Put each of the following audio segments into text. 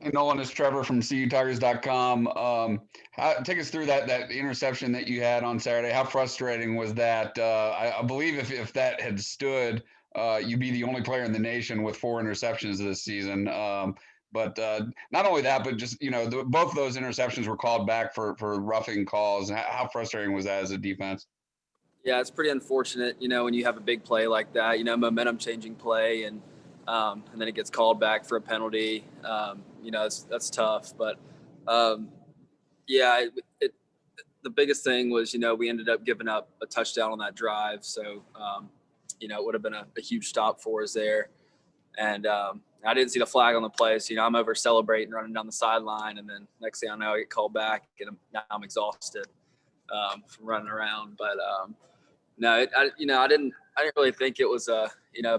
Hey, Nolan, it's Trevor from CUTigers.com. Take us through that interception that you had on Saturday. How frustrating was that? I believe if that had stood, you'd be the only player in the nation with 4 interceptions this season. But not only that, but just both of those interceptions were called back for roughing calls. How frustrating was that as a defense? Yeah, it's pretty unfortunate, when you have a big play like that, momentum changing play, and then it gets called back for a penalty. That's tough. But yeah, the biggest thing was, we ended up giving up a touchdown on that drive. So, it would have been a huge stop for us there. And I didn't see the flag on the play. So, I'm over celebrating, running down the sideline. And then next thing I know, I get called back, and now I'm exhausted from running around. But no, I didn't really think it was a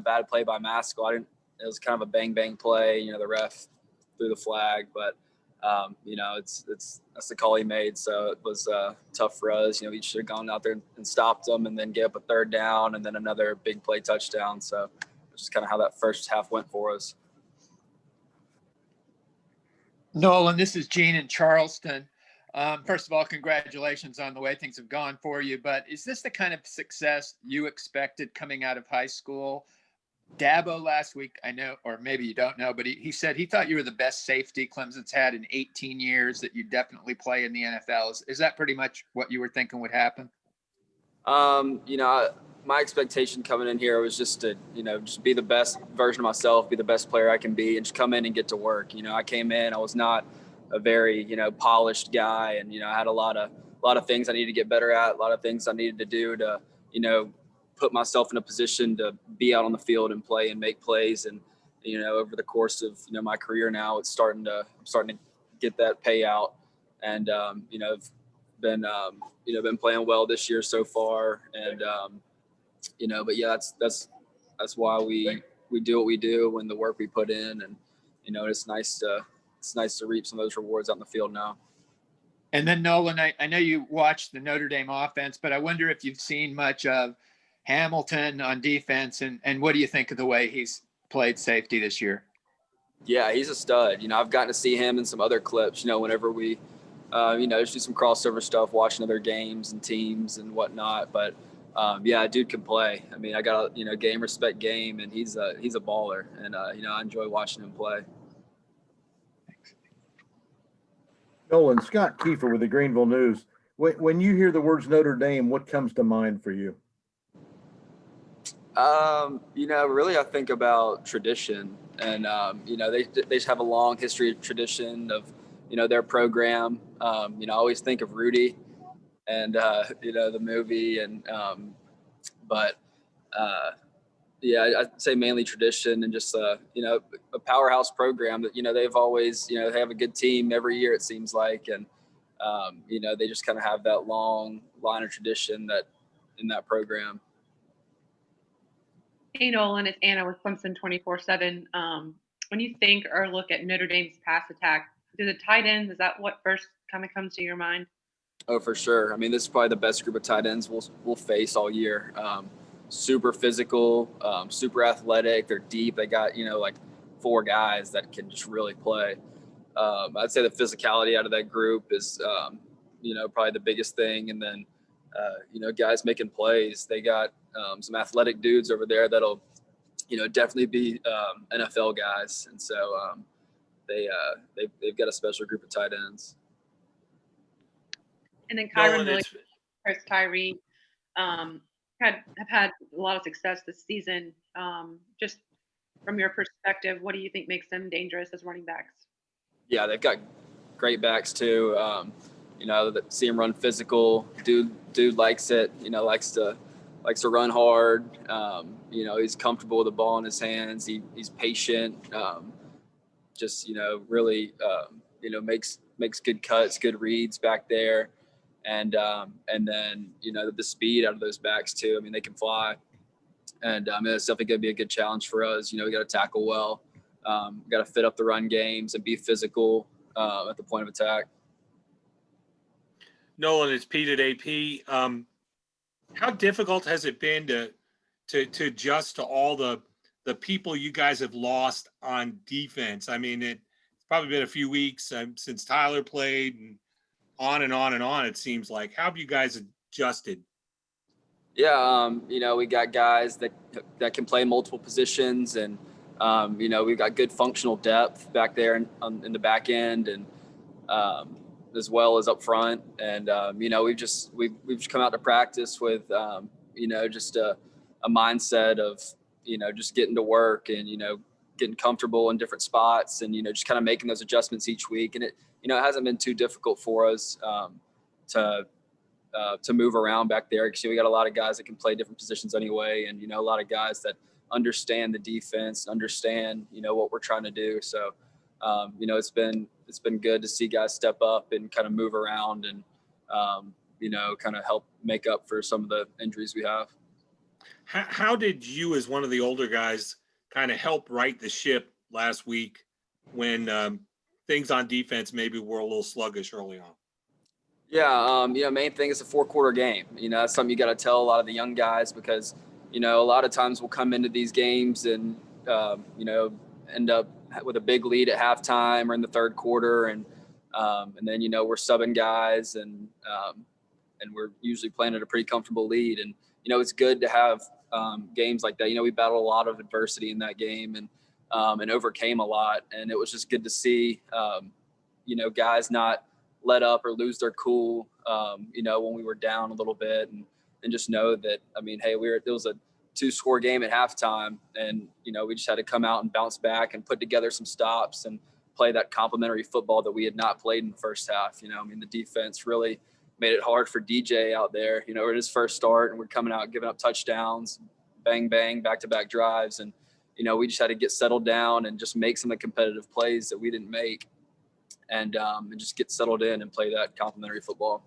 bad play by Maskell. It was kind of a bang play. The ref threw the flag, but that's the call he made. So it was tough for us. We should have gone out there and stopped them, and then get up a third down, and then another big play touchdown. So it's just kind of how that first half went for us. Nolan, this is Gene in Charleston. First of all, congratulations on the way things have gone for you. But is this the kind of success you expected coming out of high school? Dabo last week, I know, or maybe you don't know, but he said he thought you were the best safety Clemson's had in 18 years, that you definitely play in the NFL. Is that pretty much what you were thinking would happen? My expectation coming in here was just to, just be the best version of myself, be the best player I can be, and just come in and get to work. I came in, I was not a very, polished guy, and, I had a lot of things I needed to get better at, a lot of things I needed to do to, put myself in a position to be out on the field and play and make plays. And, over the course of, my career now, I'm starting to get that payout. And, I've been playing well this year so far. And, but yeah, that's why we do what we do and the work we put in. And, it's nice to reap some of those rewards out in the field now. And then Nolan, I know you watched the Notre Dame offense, but I wonder if you've seen much of Hamilton on defense, and what do you think of the way he's played safety this year? Yeah, he's a stud. I've gotten to see him in some other clips, whenever we, just do some crossover stuff, watching other games and teams and whatnot. But yeah, dude can play. I mean, I got a, game respect game, and he's a baller, and I enjoy watching him play. Nolan, Scott Kiefer with the Greenville News. When you hear the words Notre Dame, what comes to mind for you? Really, I think about tradition, and they just have a long history of tradition of their program. I always think of Rudy, and the movie, and but yeah, I'd say mainly tradition and just a powerhouse program that they've always they have a good team every year, it seems like, and they just kind of have that long line of tradition that in that program. Hey Nolan, it's Anna with Clemson 24/7. When you think or look at Notre Dame's pass attack, do the tight ends, is that what first kind of comes to your mind? Oh, for sure. I mean, this is probably the best group of tight ends we'll face all year. Super physical, super athletic. They're deep. They got, like 4 guys that can just really play. I'd say the physicality out of that group is, probably the biggest thing. And then, guys making plays. They got some athletic dudes over there that'll, definitely be NFL guys. And so they've got a special group of tight ends. And then Kyron Williams, Chris Tyree, have had a lot of success this season. Just from your perspective, what do you think makes them dangerous as running backs? Yeah, they've got great backs too. That see him run physical. Dude likes it. Likes to run hard. He's comfortable with the ball in his hands. He's patient. Really, makes good cuts, good reads back there. And then, the speed out of those backs too. I mean, they can fly. And it's definitely going to be a good challenge for us. We got to tackle well. We got to fit up the run games and be physical at the point of attack. Nolan, it's Pete at AP. How difficult has it been to adjust to all the people you guys have lost on defense? I mean, it's probably been a few weeks since Tyler played, and on and on and on, it seems like. How have you guys adjusted? Yeah, we got guys that can play multiple positions, and we've got good functional depth back there in the back end, and as well as up front. And we've just come out to practice with just a mindset of just getting to work and getting comfortable in different spots, and just kind of making those adjustments each week. And it hasn't been too difficult for us to move around back there, because we got a lot of guys that can play different positions anyway, and a lot of guys that understand the defense, understand what we're trying to do. So it's been good to see guys step up and kind of move around and kind of help make up for some of the injuries we have. How did you, as one of the older guys, kind of help right the ship last week when things on defense maybe were a little sluggish early on? Yeah, main thing is a 4-quarter game. That's something you got to tell a lot of the young guys, because a lot of times we'll come into these games and end up with a big lead at halftime or in the third quarter, and then we're subbing guys, and we're usually playing at a pretty comfortable lead. And it's good to have games like that. We battled a lot of adversity in that game, and overcame a lot, and it was just good to see guys not let up or lose their cool when we were down a little bit, and just know that, hey, it was a 2-score game at halftime, and we just had to come out and bounce back and put together some stops and play that complementary football that we had not played in the first half. The defense really made it hard for DJ out there. We're at his first start, and we're coming out giving up touchdowns, bang bang, back-to-back drives, and we just had to get settled down and just make some of the competitive plays that we didn't make, and just get settled in and play that complementary football.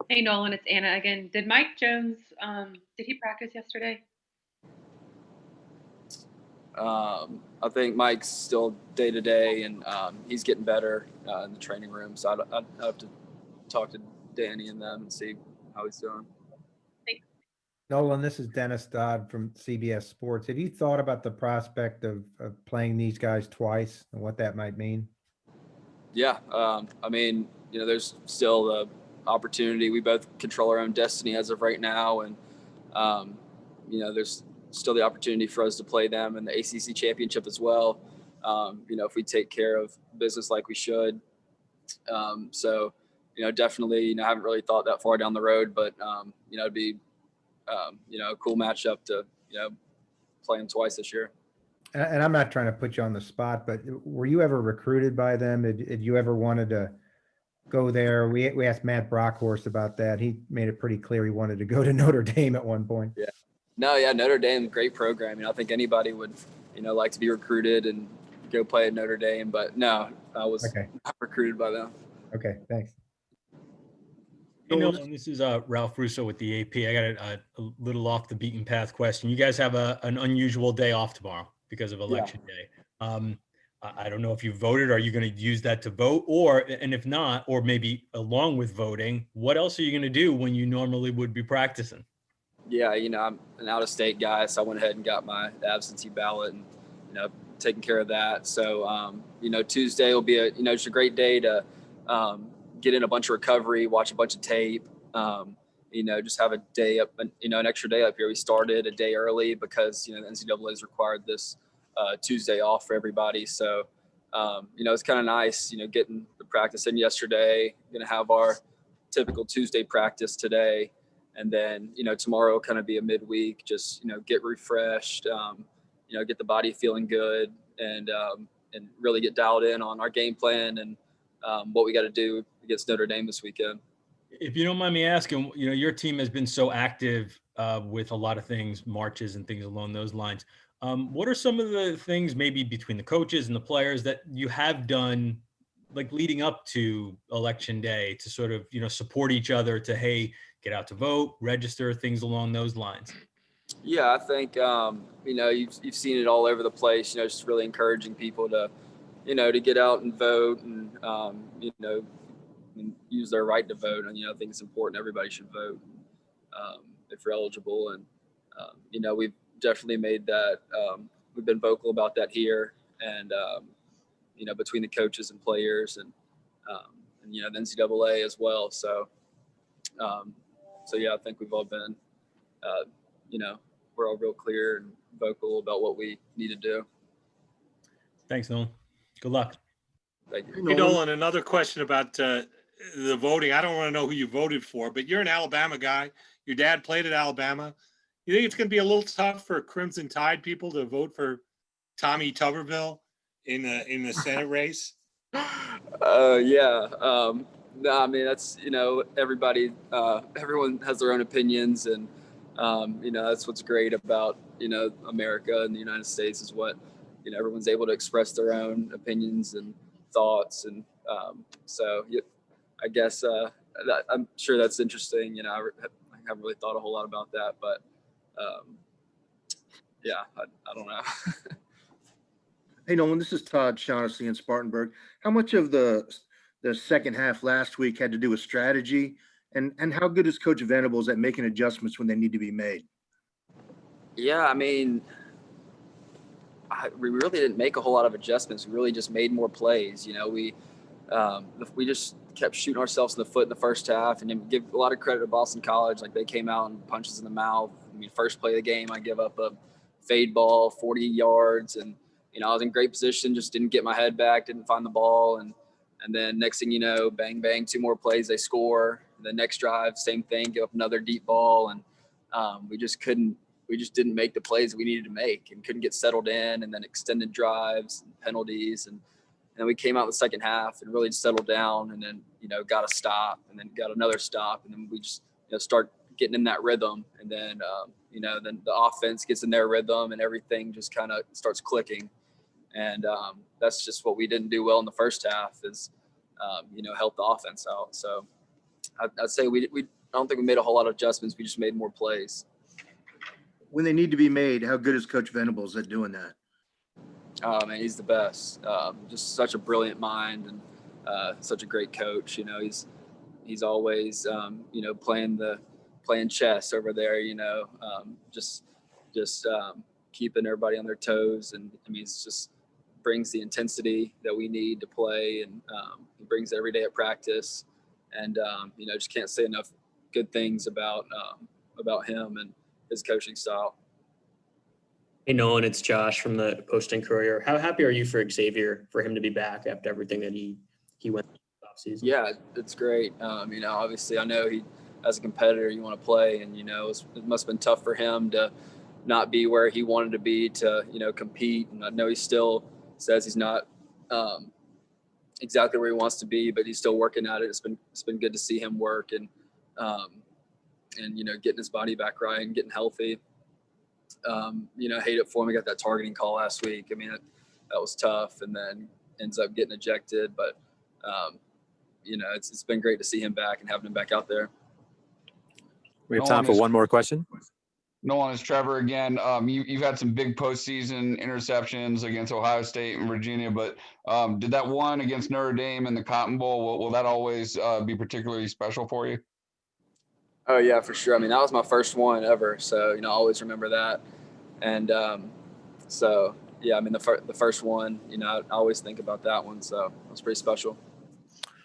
Hey, Nolan, it's Anna again. Did Mike Jones, did he practice yesterday? I think Mike's still day-to-day, and he's getting better in the training room. So I'd have to talk to Danny and them and see how he's doing. Nolan, this is Dennis Dodd from CBS Sports. Have you thought about the prospect of playing these guys twice and what that might mean? Yeah. There's still the opportunity. We both control our own destiny as of right now. And, there's still the opportunity for us to play them in the ACC championship as well. If we take care of business like we should. Definitely, I haven't really thought that far down the road, but, it'd be, a cool matchup to, play them twice this year. And I'm not trying to put you on the spot, but were you ever recruited by them? Had you ever wanted to go there? We asked Matt Brockhorst about that. He made it pretty clear he wanted to go to Notre Dame at one point. Yeah. No, yeah, Notre Dame, great program. I think anybody would, like to be recruited and go play at Notre Dame, but no, I was not recruited by them. Okay, thanks. This is Ralph Russo with the AP. I got a little off the beaten path question. You guys have an unusual day off tomorrow because of election day. I don't know if you voted. Are you going to use that to vote, and if not, or maybe along with voting, what else are you going to do when you normally would be practicing? Yeah, I'm an out-of-state guy, so I went ahead and got my absentee ballot and, taking care of that. So, Tuesday will be just a great day to get in a bunch of recovery, watch a bunch of tape, just have a day up, an extra day up here. We started a day early because, the NCAA has required this Tuesday off for everybody. So, it's kind of nice, getting the practice in yesterday. Going to have our typical Tuesday practice today. And then, tomorrow will kind of be a midweek, just, get refreshed, get the body feeling good, and really get dialed in on our game plan and what we got to do against Notre Dame this weekend. If you don't mind me asking, your team has been so active with a lot of things, marches and things along those lines. What are some of the things maybe between the coaches and the players that you have done, like leading up to election day, to sort of, support each other to, hey, get out to vote, register, things along those lines? Yeah, I think, you've seen it all over the place, just really encouraging people to, to get out and vote and, and use their right to vote. And, I think it's important. Everybody should vote if you're eligible. And, we've definitely made that, we've been vocal about that here. and between the coaches and players and the NCAA as well. So yeah, I think we've all been, we're all real clear and vocal about what we need to do. Thanks, Nolan. Good luck. Thank you. Hey, Nolan, another question about the voting. I don't want to know who you voted for, but you're an Alabama guy. Your dad played at Alabama. You think it's going to be a little tough for Crimson Tide people to vote for Tommy Tuberville in the Senate race? Yeah. No, I mean, that's, everybody, everyone has their own opinions, and, that's what's great about, America and the United States is what, everyone's able to express their own opinions and thoughts. And so yeah, I guess I'm sure that's interesting. I haven't really thought a whole lot about that, but yeah, I don't know. Hey, Nolan, this is Todd Shaughnessy in Spartanburg. How much of the second half last week had to do with strategy, and how good is Coach Venables at making adjustments when they need to be made? Yeah, I mean, we really didn't make a whole lot of adjustments. We really just made more plays. We just kept shooting ourselves in the foot in the first half, and then give a lot of credit to Boston College. Like, they came out and punched us in the mouth. I mean, first play of the game, I give up a fade ball, 40 yards, and I was in great position, just didn't get my head back, didn't find the ball, and then next thing you know, bang bang, 2 more plays, they score. The next drive, same thing, give up another deep ball, and we just didn't make the plays that we needed to make, and couldn't get settled in, and then extended drives and penalties, and then we came out in the second half and really settled down, and then got a stop, and then got another stop, and then we just start getting in that rhythm, and then then the offense gets in their rhythm, and everything just kind of starts clicking. And that's just what we didn't do well in the first half, is help the offense out. So I'd say we I don't think we made a whole lot of adjustments. We just made more plays. When they need to be made, how good is Coach Venables at doing that? Oh man, he's the best. Just such a brilliant mind, and such a great coach. He's always playing chess over there. Just keeping everybody on their toes, and I mean, it's just brings the intensity that we need to play, and he brings it every day at practice, and just can't say enough good things about him and his coaching style. Hey, Nolan, it's Josh from the Post-Courier. How happy are you for Xavier, for him to be back after everything that he went through this offseason? Yeah, it's great. Obviously, I know he, as a competitor, you want to play, and it must have been tough for him to not be where he wanted to be to compete. And I know he still says he's not exactly where he wants to be, but he's still working at it. It's been good to see him work, and getting his body back right and getting healthy. Hate it for him. We got that targeting call last week. I mean, that was tough, and then ends up getting ejected. But it's been great to see him back and having him back out there. We have time for one more question. Nolan, it's Trevor again. You've had some big postseason interceptions against Ohio State and Virginia, but did that one against Notre Dame in the Cotton Bowl, will that always be particularly special for you? Oh yeah, for sure. I mean, that was my first one ever, so I always remember that. And so yeah, I mean, the first one, I always think about that one, so it was pretty special.